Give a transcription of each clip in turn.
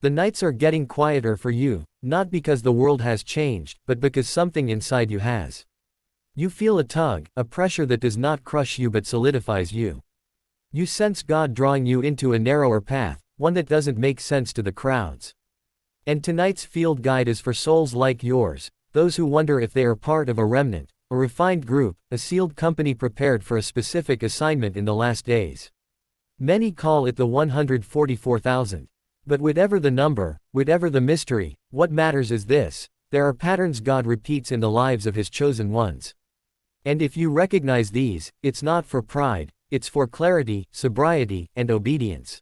The nights are getting quieter for you, not because the world has changed, but because something inside you has. You feel a tug, a pressure that does not crush you but solidifies you. You sense God drawing you into a narrower path, one that doesn't make sense to the crowds. And tonight's field guide is for souls like yours, those who wonder if they are part of a remnant, a refined group, a sealed company prepared for a specific assignment in the last days. Many call it the 144,000. But whatever the number, whatever the mystery, what matters is this: there are patterns God repeats in the lives of His chosen ones. And if you recognize these, it's not for pride, it's for clarity, sobriety, and obedience.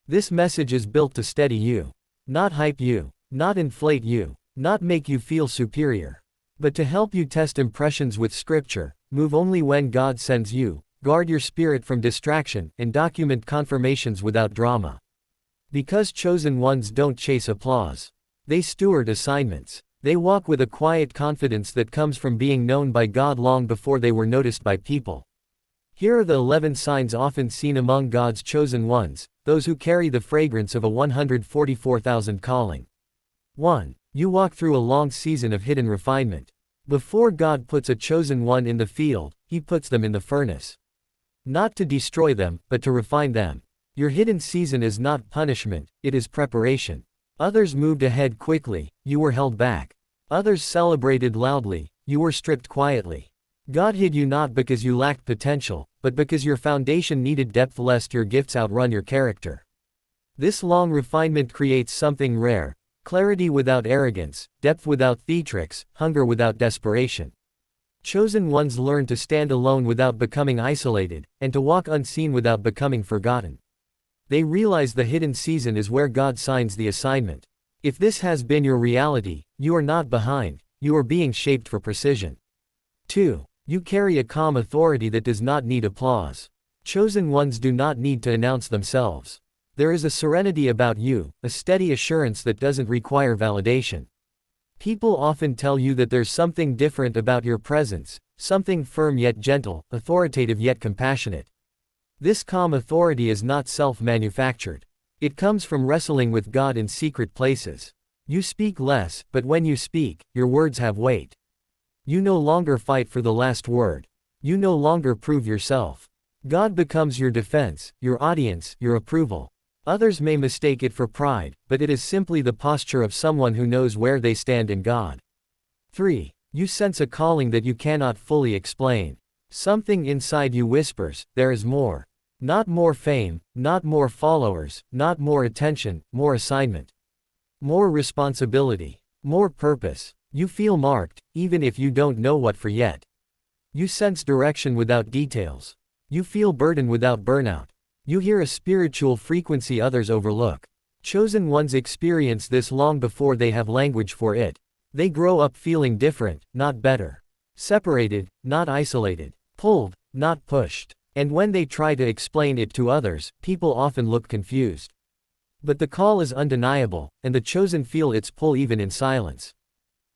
This message is built to steady you. Not hype you. Not inflate you. Not make you feel superior. But to help you test impressions with Scripture, move only when God sends you, guard your spirit from distraction, and document confirmations without drama. Because chosen ones don't chase applause. They steward assignments. They walk with a quiet confidence that comes from being known by God long before they were noticed by people. Here are the 11 signs often seen among God's chosen ones, those who carry the fragrance of a 144,000 calling. 1. You walk through a long season of hidden refinement. Before God puts a chosen one in the field, He puts them in the furnace. Not to destroy them, but to refine them. Your hidden season is not punishment, it is preparation. Others moved ahead quickly, you were held back. Others celebrated loudly, you were stripped quietly. God hid you not because you lacked potential, but because your foundation needed depth lest your gifts outrun your character. This long refinement creates something rare: clarity without arrogance, depth without theatrics, hunger without desperation. Chosen ones learn to stand alone without becoming isolated, and to walk unseen without becoming forgotten. They realize the hidden season is where God signs the assignment. If this has been your reality, you are not behind, you are being shaped for precision. 2. You carry a calm authority that does not need applause. Chosen ones do not need to announce themselves. There is a serenity about you, a steady assurance that doesn't require validation. People often tell you that there's something different about your presence, something firm yet gentle, authoritative yet compassionate. This calm authority is not self-manufactured. It comes from wrestling with God in secret places. You speak less, but when you speak, your words have weight. You no longer fight for the last word. You no longer prove yourself. God becomes your defense, your audience, your approval. Others may mistake it for pride, but it is simply the posture of someone who knows where they stand in God. 3. You sense a calling that you cannot fully explain. Something inside you whispers, there is more. Not more fame, not more followers, not more attention, more assignment. More responsibility. More purpose. You feel marked, even if you don't know what for yet. You sense direction without details. You feel burden without burnout. You hear a spiritual frequency others overlook. Chosen ones experience this long before they have language for it. They grow up feeling different, not better. Separated, not isolated. Pulled, not pushed. And when they try to explain it to others, people often look confused. But the call is undeniable, and the chosen feel its pull even in silence.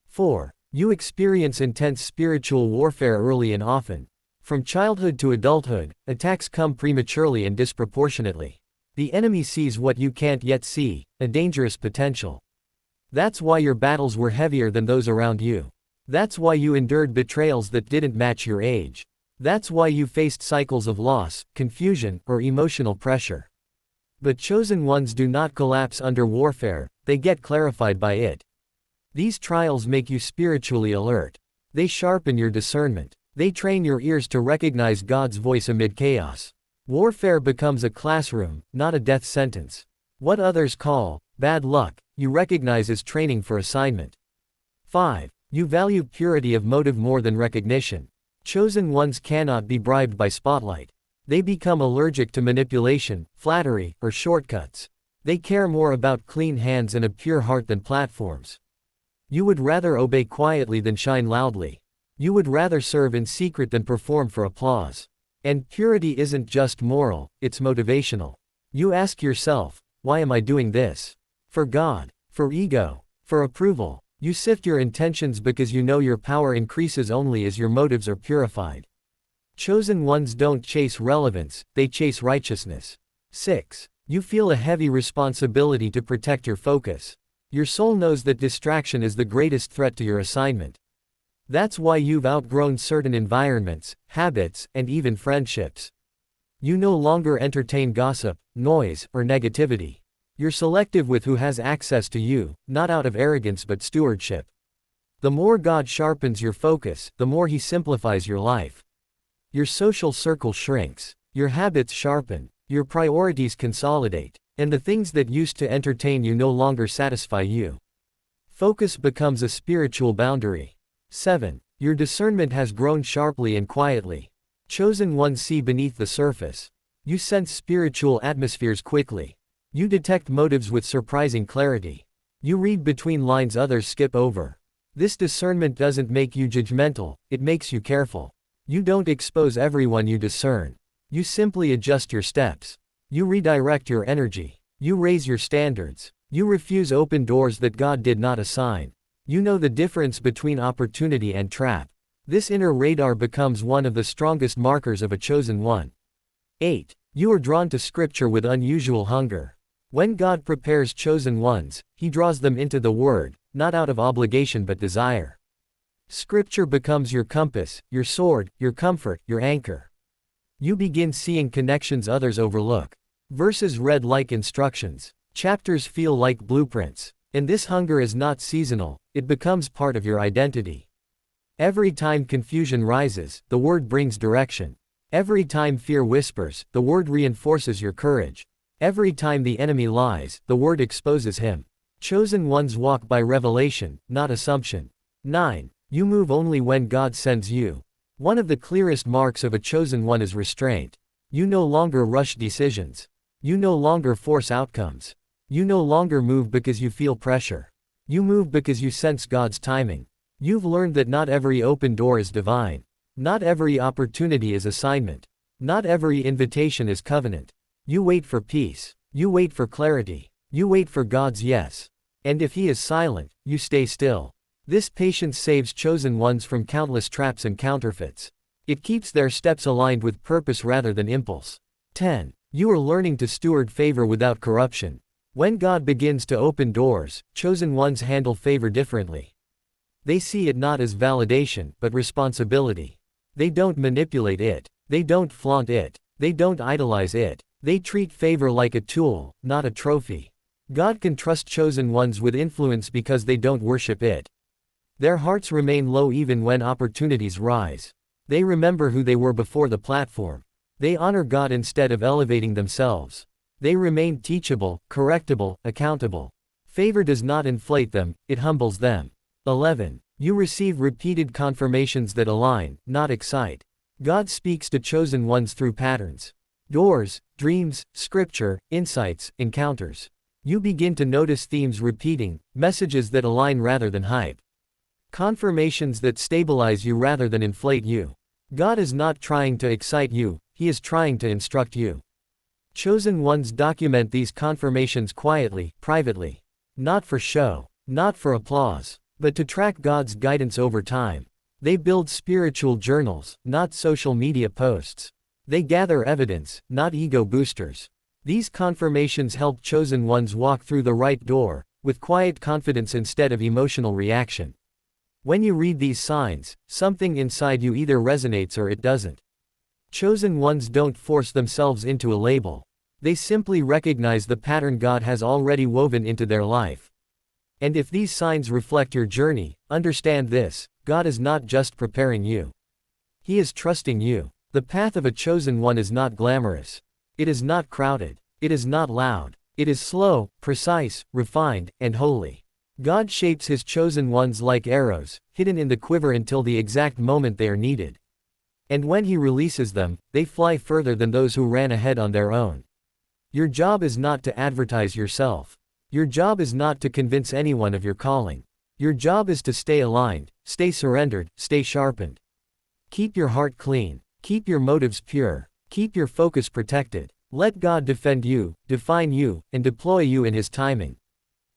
4. You experience intense spiritual warfare early and often. From childhood to adulthood, attacks come prematurely and disproportionately. The enemy sees what you can't yet see, a dangerous potential. That's why your battles were heavier than those around you. That's why you endured betrayals that didn't match your age. That's why you faced cycles of loss, confusion, or emotional pressure. But chosen ones do not collapse under warfare, they get clarified by it. These trials make you spiritually alert. They sharpen your discernment. They train your ears to recognize God's voice amid chaos. Warfare becomes a classroom, not a death sentence. What others call bad luck, you recognize as training for assignment. 5. You value purity of motive more than recognition. Chosen ones cannot be bribed by spotlight. They become allergic to manipulation, flattery, or shortcuts. They care more about clean hands and a pure heart than platforms. You would rather obey quietly than shine loudly. You would rather serve in secret than perform for applause. And purity isn't just moral, it's motivational. You ask yourself, why am I doing this? For God? For ego? For approval? You sift your intentions because you know your power increases only as your motives are purified. Chosen ones don't chase relevance, they chase righteousness. 6. You feel a heavy responsibility to protect your focus. Your soul knows that distraction is the greatest threat to your assignment. That's why you've outgrown certain environments, habits, and even friendships. You no longer entertain gossip, noise, or negativity. You're selective with who has access to you, not out of arrogance but stewardship. The more God sharpens your focus, the more He simplifies your life. Your social circle shrinks, your habits sharpen, your priorities consolidate, and the things that used to entertain you no longer satisfy you. Focus becomes a spiritual boundary. 7. Your discernment has grown sharply and quietly. Chosen ones see beneath the surface. You sense spiritual atmospheres quickly. You detect motives with surprising clarity. You read between lines others skip over. This discernment doesn't make you judgmental, it makes you careful. You don't expose everyone you discern. You simply adjust your steps. You redirect your energy. You raise your standards. You refuse open doors that God did not assign. You know the difference between opportunity and trap. This inner radar becomes one of the strongest markers of a chosen one. 8. You are drawn to Scripture with unusual hunger. When God prepares chosen ones, He draws them into the Word, not out of obligation but desire. Scripture becomes your compass, your sword, your comfort, your anchor. You begin seeing connections others overlook. Verses read like instructions. Chapters feel like blueprints. And this hunger is not seasonal, it becomes part of your identity. Every time confusion rises, the Word brings direction. Every time fear whispers, the Word reinforces your courage. Every time the enemy lies, the Word exposes him. Chosen ones walk by revelation, not assumption. 9. You move only when God sends you. One of the clearest marks of a chosen one is restraint. You no longer rush decisions. You no longer force outcomes. You no longer move because you feel pressure. You move because you sense God's timing. You've learned that not every open door is divine. Not every opportunity is assignment. Not every invitation is covenant. You wait for peace. You wait for clarity. You wait for God's yes. And if He is silent, you stay still. This patience saves chosen ones from countless traps and counterfeits. It keeps their steps aligned with purpose rather than impulse. 10. You are learning to steward favor without corruption. When God begins to open doors, chosen ones handle favor differently. They see it not as validation, but responsibility. They don't manipulate it. They don't flaunt it. They don't idolize it. They treat favor like a tool, not a trophy. God can trust chosen ones with influence because they don't worship it. Their hearts remain low even when opportunities rise. They remember who they were before the platform. They honor God instead of elevating themselves. They remain teachable, correctable, accountable. Favor does not inflate them, it humbles them. 11. You receive repeated confirmations that align, not excite. God speaks to chosen ones through patterns. Doors, dreams, scripture, insights, encounters. You begin to notice themes repeating, messages that align rather than hype. Confirmations that stabilize you rather than inflate you. God is not trying to excite you, He is trying to instruct you. Chosen ones document these confirmations quietly, privately. Not for show, not for applause, but to track God's guidance over time. They build spiritual journals, not social media posts. They gather evidence, not ego boosters. These confirmations help chosen ones walk through the right door, with quiet confidence instead of emotional reaction. When you read these signs, something inside you either resonates or it doesn't. Chosen ones don't force themselves into a label. They simply recognize the pattern God has already woven into their life. And if these signs reflect your journey, understand this: God is not just preparing you. He is trusting you. The path of a chosen one is not glamorous. It is not crowded. It is not loud. It is slow, precise, refined, and holy. God shapes His chosen ones like arrows, hidden in the quiver until the exact moment they are needed. And when He releases them, they fly further than those who ran ahead on their own. Your job is not to advertise yourself. Your job is not to convince anyone of your calling. Your job is to stay aligned, stay surrendered, stay sharpened. Keep your heart clean. Keep your motives pure. Keep your focus protected. Let God defend you, define you, and deploy you in His timing.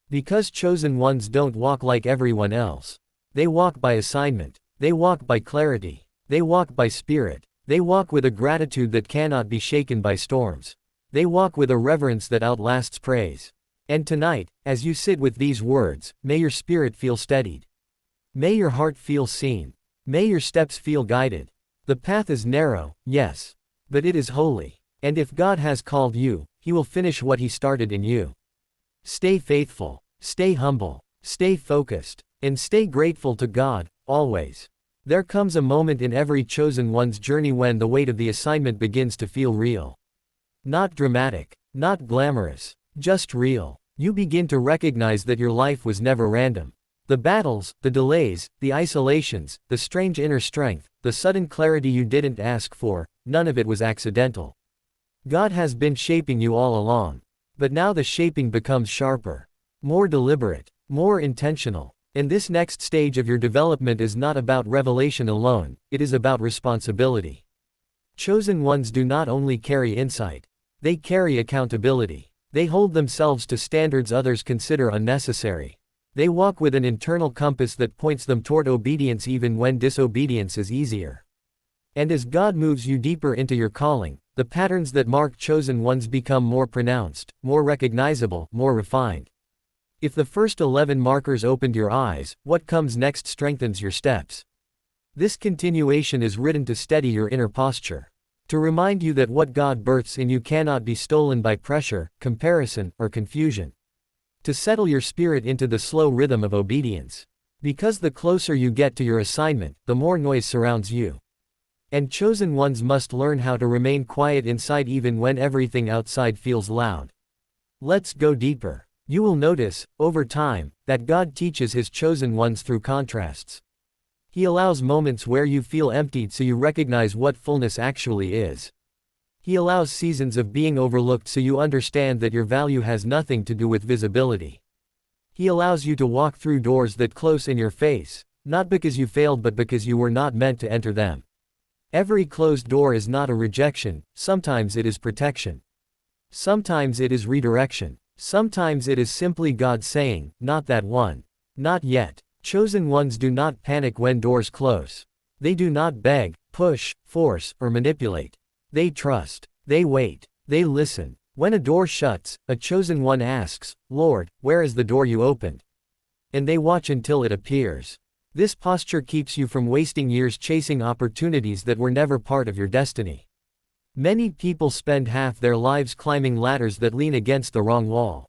Because chosen ones don't walk like everyone else. They walk by assignment. They walk by clarity. They walk by spirit. They walk with a gratitude that cannot be shaken by storms. They walk with a reverence that outlasts praise. And tonight, as you sit with these words, may your spirit feel steadied. May your heart feel seen. May your steps feel guided. The path is narrow, yes. But it is holy. And if God has called you, He will finish what He started in you. Stay faithful. Stay humble. Stay focused. And stay grateful to God, always. There comes a moment in every chosen one's journey when the weight of the assignment begins to feel real. Not dramatic. Not glamorous. Just real. You begin to recognize that your life was never random. The battles, the delays, the isolations, the strange inner strength, the sudden clarity you didn't ask for, none of it was accidental. God has been shaping you all along. But now the shaping becomes sharper, more deliberate, more intentional. And this next stage of your development is not about revelation alone, it is about responsibility. Chosen ones do not only carry insight, they carry accountability. They hold themselves to standards others consider unnecessary. They walk with an internal compass that points them toward obedience even when disobedience is easier. And as God moves you deeper into your calling, the patterns that mark chosen ones become more pronounced, more recognizable, more refined. If the first 11 markers opened your eyes, what comes next strengthens your steps. This continuation is written to steady your inner posture. To remind you that what God births in you cannot be stolen by pressure, comparison, or confusion. To settle your spirit into the slow rhythm of obedience. Because the closer you get to your assignment, the more noise surrounds you. And chosen ones must learn how to remain quiet inside even when everything outside feels loud. Let's go deeper. You will notice, over time, that God teaches His chosen ones through contrasts. He allows moments where you feel emptied so you recognize what fullness actually is. He allows seasons of being overlooked so you understand that your value has nothing to do with visibility. He allows you to walk through doors that close in your face, not because you failed but because you were not meant to enter them. Every closed door is not a rejection, sometimes it is protection. Sometimes it is redirection. Sometimes it is simply God saying, not that one. Not yet. Chosen ones do not panic when doors close. They do not beg, push, force, or manipulate. They trust. They wait. They listen. When a door shuts, a chosen one asks, Lord, where is the door you opened? And they watch until it appears. This posture keeps you from wasting years chasing opportunities that were never part of your destiny. Many people spend half their lives climbing ladders that lean against the wrong wall.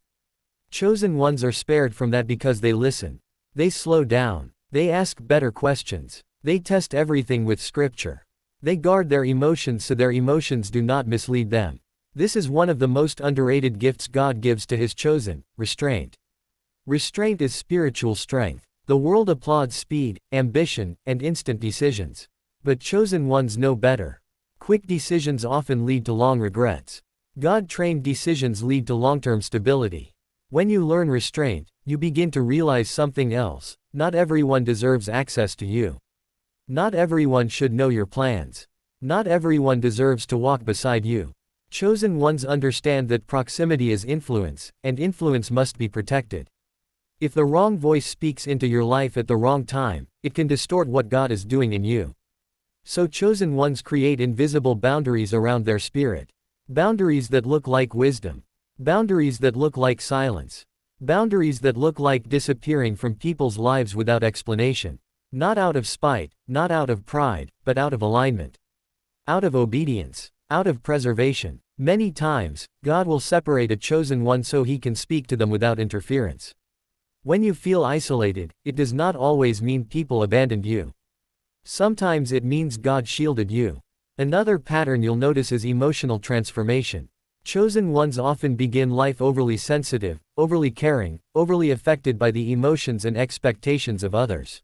Chosen ones are spared from that because they listen. They slow down. They ask better questions. They test everything with scripture. They guard their emotions so their emotions do not mislead them. This is one of the most underrated gifts God gives to His chosen, restraint. Restraint is spiritual strength. The world applauds speed, ambition, and instant decisions. But chosen ones know better. Quick decisions often lead to long regrets. God-trained decisions lead to long-term stability. When you learn restraint, you begin to realize something else. Not everyone deserves access to you. Not everyone should know your plans. Not everyone deserves to walk beside you. Chosen ones understand that proximity is influence, and influence must be protected. If the wrong voice speaks into your life at the wrong time, it can distort what God is doing in you. So chosen ones create invisible boundaries around their spirit. Boundaries that look like wisdom. Boundaries that look like silence. Boundaries that look like disappearing from people's lives without explanation. Not out of spite, not out of pride, but out of alignment. Out of obedience. Out of preservation. Many times, God will separate a chosen one so He can speak to them without interference. When you feel isolated, it does not always mean people abandoned you. Sometimes it means God shielded you. Another pattern you'll notice is emotional transformation. Chosen ones often begin life overly sensitive, overly caring, overly affected by the emotions and expectations of others.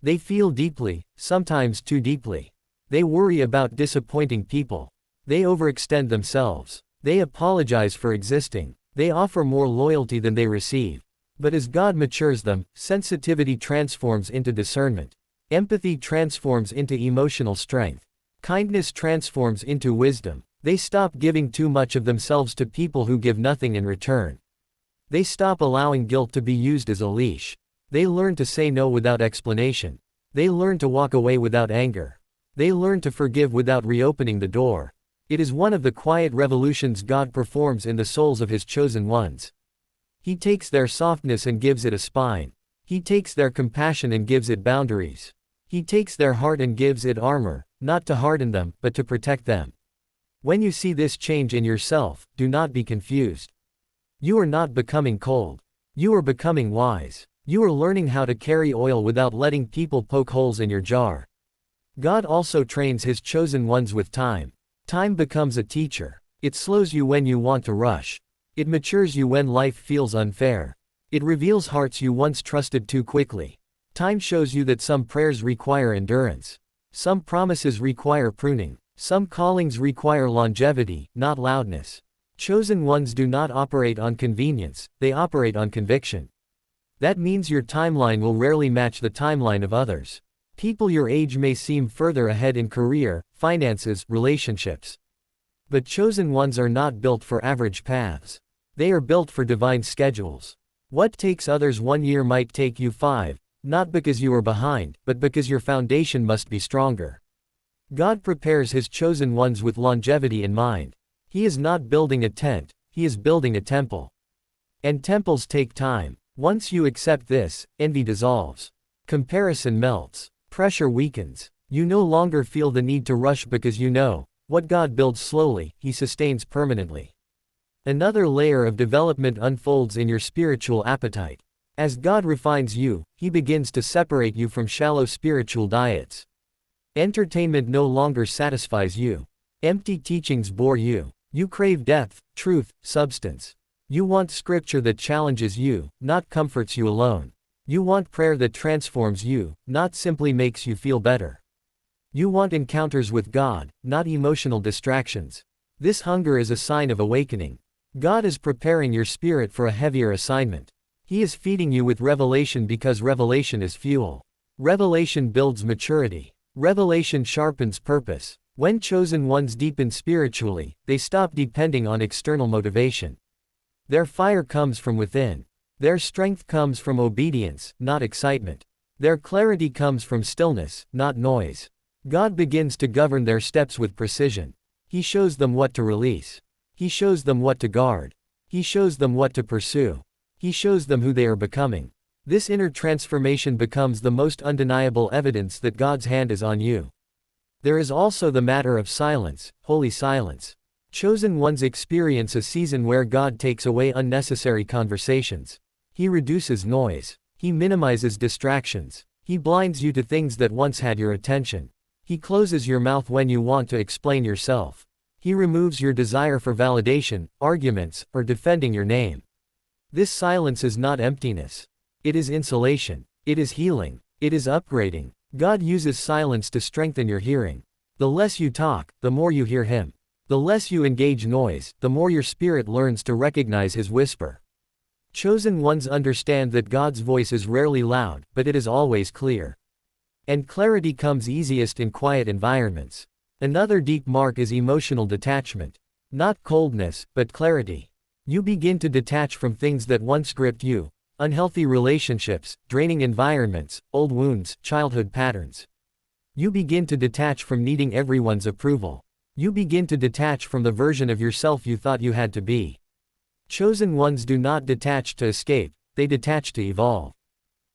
They feel deeply, sometimes too deeply. They worry about disappointing people. They overextend themselves. They apologize for existing. They offer more loyalty than they receive. But as God matures them, sensitivity transforms into discernment. Empathy transforms into emotional strength. Kindness transforms into wisdom. They stop giving too much of themselves to people who give nothing in return. They stop allowing guilt to be used as a leash. They learn to say no without explanation. They learn to walk away without anger. They learn to forgive without reopening the door. It is one of the quiet revolutions God performs in the souls of His chosen ones. He takes their softness and gives it a spine. He takes their compassion and gives it boundaries. He takes their heart and gives it armor, not to harden them, but to protect them. When you see this change in yourself, do not be confused. You are not becoming cold. You are becoming wise. You are learning how to carry oil without letting people poke holes in your jar. God also trains His chosen ones with time. Time becomes a teacher. It slows you when you want to rush. It matures you when life feels unfair. It reveals hearts you once trusted too quickly. Time shows you that some prayers require endurance. Some promises require pruning. Some callings require longevity, not loudness. Chosen ones do not operate on convenience, they operate on conviction. That means your timeline will rarely match the timeline of others. People your age may seem further ahead in career, finances, relationships. But chosen ones are not built for average paths. They are built for divine schedules. What takes others 1 year might take you 5, not because you are behind, but because your foundation must be stronger. God prepares His chosen ones with longevity in mind. He is not building a tent, He is building a temple. And temples take time. Once you accept this, envy dissolves. Comparison melts. Pressure weakens. You no longer feel the need to rush because you know, what God builds slowly, He sustains permanently. Another layer of development unfolds in your spiritual appetite. As God refines you, He begins to separate you from shallow spiritual diets. Entertainment no longer satisfies you. Empty teachings bore you. You crave depth, truth, substance. You want scripture that challenges you, not comforts you alone. You want prayer that transforms you, not simply makes you feel better. You want encounters with God, not emotional distractions. This hunger is a sign of awakening. God is preparing your spirit for a heavier assignment. He is feeding you with revelation because revelation is fuel. Revelation builds maturity. Revelation sharpens purpose. When chosen ones deepen spiritually, they stop depending on external motivation. Their fire comes from within. Their strength comes from obedience, not excitement. Their clarity comes from stillness, not noise. God begins to govern their steps with precision. He shows them what to release. He shows them what to guard. He shows them what to pursue. He shows them who they are becoming. This inner transformation becomes the most undeniable evidence that God's hand is on you. There is also the matter of silence, holy silence. Chosen ones experience a season where God takes away unnecessary conversations. He reduces noise. He minimizes distractions. He blinds you to things that once had your attention. He closes your mouth when you want to explain yourself. He removes your desire for validation, arguments, or defending your name. This silence is not emptiness. It is insulation. It is healing. It is upgrading. God uses silence to strengthen your hearing. The less you talk, the more you hear Him. The less you engage noise, the more your spirit learns to recognize His whisper. Chosen ones understand that God's voice is rarely loud, but it is always clear. And clarity comes easiest in quiet environments. Another deep mark is emotional detachment. Not coldness, but clarity. You begin to detach from things that once gripped you. Unhealthy relationships, draining environments, old wounds, childhood patterns. You begin to detach from needing everyone's approval. You begin to detach from the version of yourself you thought you had to be. Chosen ones do not detach to escape, they detach to evolve.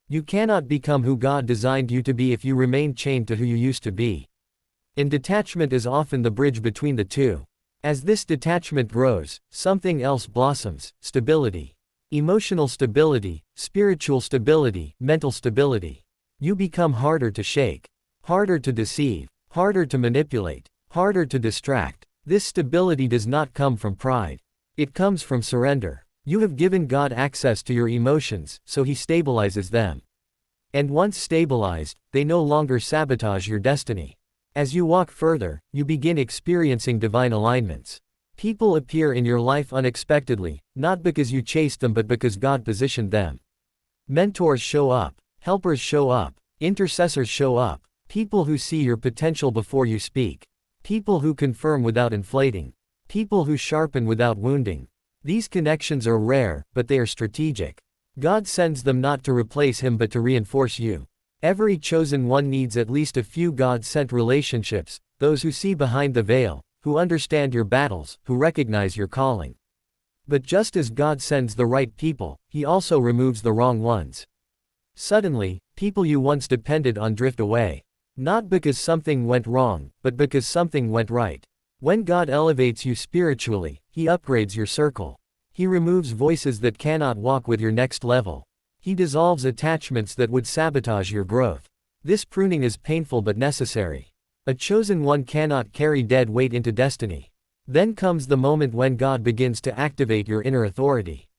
You cannot become who God designed you to be if you remain chained to who you used to be. And detachment is often the bridge between the two. As this detachment grows, something else blossoms: stability. Emotional stability, spiritual stability, mental stability. You become harder to shake, harder to deceive, harder to manipulate, harder to distract. This stability does not come from pride. It comes from surrender. You have given God access to your emotions, so He stabilizes them. And once stabilized, they no longer sabotage your destiny. As you walk further, you begin experiencing divine alignments. People appear in your life unexpectedly, not because you chased them but because God positioned them. Mentors show up, helpers show up, intercessors show up, people who see your potential before you speak, people who confirm without inflating, people who sharpen without wounding. These connections are rare, but they are strategic. God sends them not to replace Him but to reinforce you. Every chosen one needs at least a few God-sent relationships, those who see behind the veil, who understand your battles, who recognize your calling. But just as God sends the right people, He also removes the wrong ones. Suddenly, people you once depended on drift away. Not because something went wrong, but because something went right. When God elevates you spiritually, He upgrades your circle. He removes voices that cannot walk with your next level. He dissolves attachments that would sabotage your growth. This pruning is painful but necessary. A chosen one cannot carry dead weight into destiny. Then comes the moment when God begins to activate your inner authority.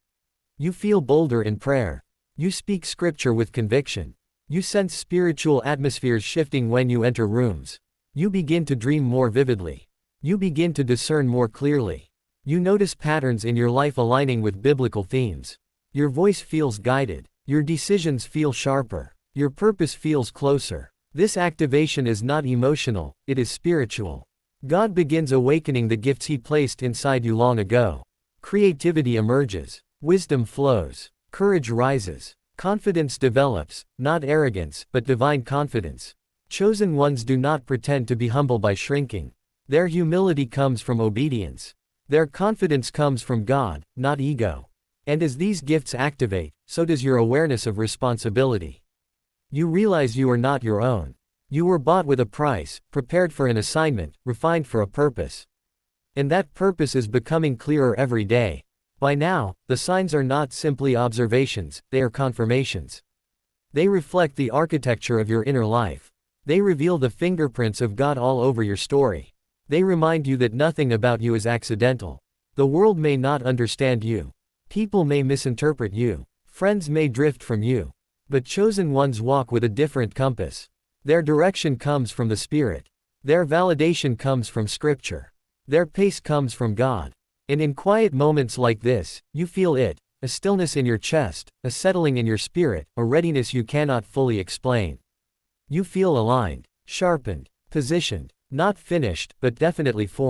You feel bolder in prayer. You speak scripture with conviction. You sense spiritual atmospheres shifting when you enter rooms. You begin to dream more vividly. You begin to discern more clearly. You notice patterns in your life aligning with biblical themes. Your voice feels guided. Your decisions feel sharper. Your purpose feels closer. This activation is not emotional, it is spiritual. God begins awakening the gifts He placed inside you long ago. Creativity emerges. Wisdom flows. Courage rises. Confidence develops, not arrogance, but divine confidence. Chosen ones do not pretend to be humble by shrinking. Their humility comes from obedience. Their confidence comes from God, not ego. And as these gifts activate, so does your awareness of responsibility. You realize you are not your own. You were bought with a price, prepared for an assignment, refined for a purpose. And that purpose is becoming clearer every day. By now, the signs are not simply observations, they are confirmations. They reflect the architecture of your inner life. They reveal the fingerprints of God all over your story. They remind you that nothing about you is accidental. The world may not understand you. People may misinterpret you. Friends may drift from you. But chosen ones walk with a different compass. Their direction comes from the Spirit. Their validation comes from Scripture. Their pace comes from God. And in quiet moments like this, you feel it, a stillness in your chest, a settling in your spirit, a readiness you cannot fully explain. You feel aligned, sharpened, positioned, not finished, but definitely formed.